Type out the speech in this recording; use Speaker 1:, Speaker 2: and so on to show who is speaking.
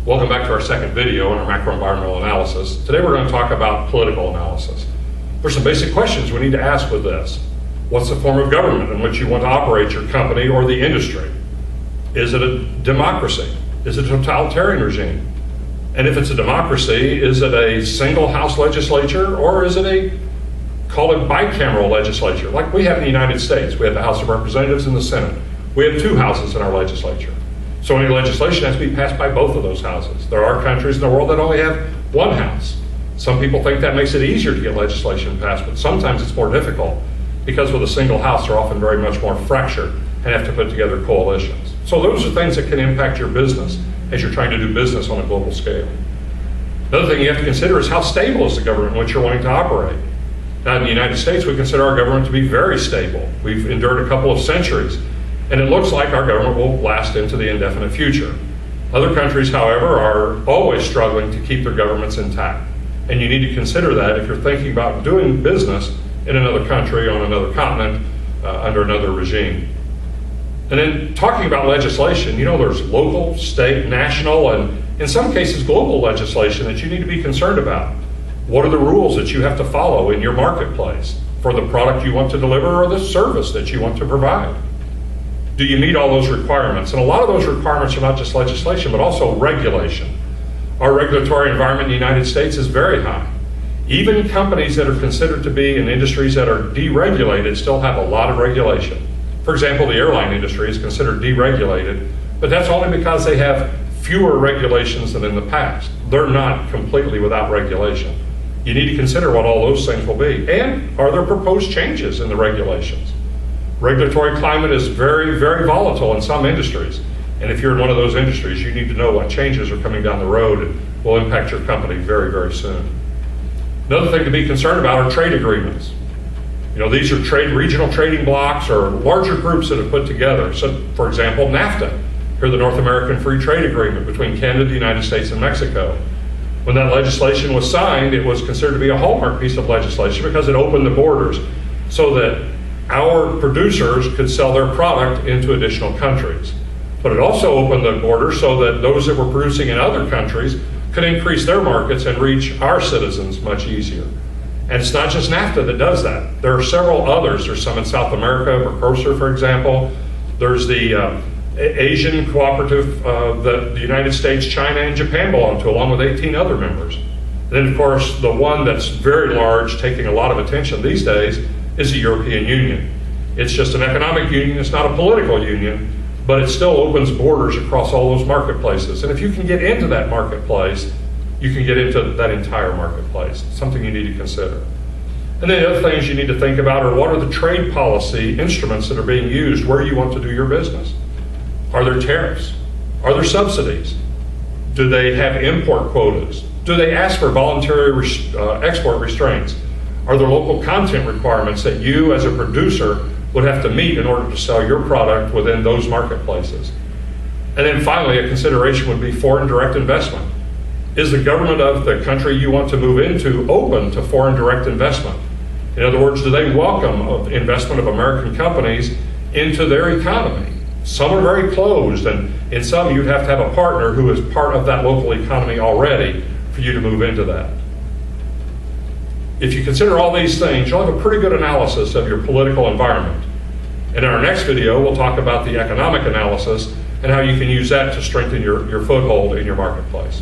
Speaker 1: Welcome back to our second video on our macro-environmental analysis. Today we're going to talk about political analysis. There's some basic questions we need to ask with this. What's the form of government in which you want to operate your company or the industry? Is it a democracy? Is it a totalitarian regime? And if it's a democracy, is it a single house legislature or is it call it bicameral legislature like we have in the United States? We have the House of Representatives and the Senate. We have two houses in our legislature. So any legislation has to be passed by both of those houses. There are countries in the world that only have one house. Some people think that makes it easier to get legislation passed, but sometimes it's more difficult because with a single house, they're often very much more fractured and have to put together coalitions. So those are things that can impact your business as you're trying to do business on a global scale. Another thing you have to consider is how stable is the government in which you're wanting to operate. Now in the United States, we consider our government to be very stable. We've endured a couple of centuries, and it looks like our government will last into the indefinite future. Other countries, however, are always struggling to keep their governments intact. And you need to consider that if you're thinking about doing business in another country, on another continent, under another regime. And then talking about legislation, you know, there's local, state, national, and in some cases global legislation that you need to be concerned about. What are the rules that you have to follow in your marketplace for the product you want to deliver or the service that you want to provide? Do you meet all those requirements? And a lot of those requirements are not just legislation, but also regulation. Our regulatory environment in the United States is very high. Even companies that are considered to be in industries that are deregulated still have a lot of regulation. For example, the airline industry is considered deregulated, but that's only because they have fewer regulations than in the past. They're not completely without regulation. You need to consider what all those things will be. And are there proposed changes in the regulations? Regulatory climate is very, very volatile in some industries. And if you're in one of those industries, you need to know what changes are coming down the road and will impact your company very, very soon. Another thing to be concerned about are trade agreements. You know, these are regional trading blocks or larger groups that have put together. So, for example, NAFTA, or the North American Free Trade Agreement between Canada, the United States, and Mexico. When that legislation was signed, it was considered to be a hallmark piece of legislation because it opened the borders so that our producers could sell their product into additional countries. But it also opened the border so that those that were producing in other countries could increase their markets and reach our citizens much easier. And it's not just NAFTA that does that. There are several others. There's some in South America, Mercosur, for example. There's the Asian Cooperative that the United States, China, and Japan belong to, along with 18 other members. And then, of course, the one that's very large, taking a lot of attention these days, is the European Union. It's just an economic union. It's not a political union, but it still opens borders across all those marketplaces. And if you can get into that marketplace, you can get into that entire marketplace. It's something you need to consider. And then the other things you need to think about are what are the trade policy instruments that are being used where you want to do your business? Are there tariffs? Are there subsidies? Do they have import quotas? Do they ask for voluntary export restraints? Are there local content requirements that you as a producer would have to meet in order to sell your product within those marketplaces? And then finally, a consideration would be foreign direct investment. Is the government of the country you want to move into open to foreign direct investment? In other words, do they welcome investment of American companies into their economy? Some are very closed, and in some you'd have to have a partner who is part of that local economy already for you to move into that. If you consider all these things, you'll have a pretty good analysis of your political environment. And in our next video, we'll talk about the economic analysis and how you can use that to strengthen your foothold in your marketplace.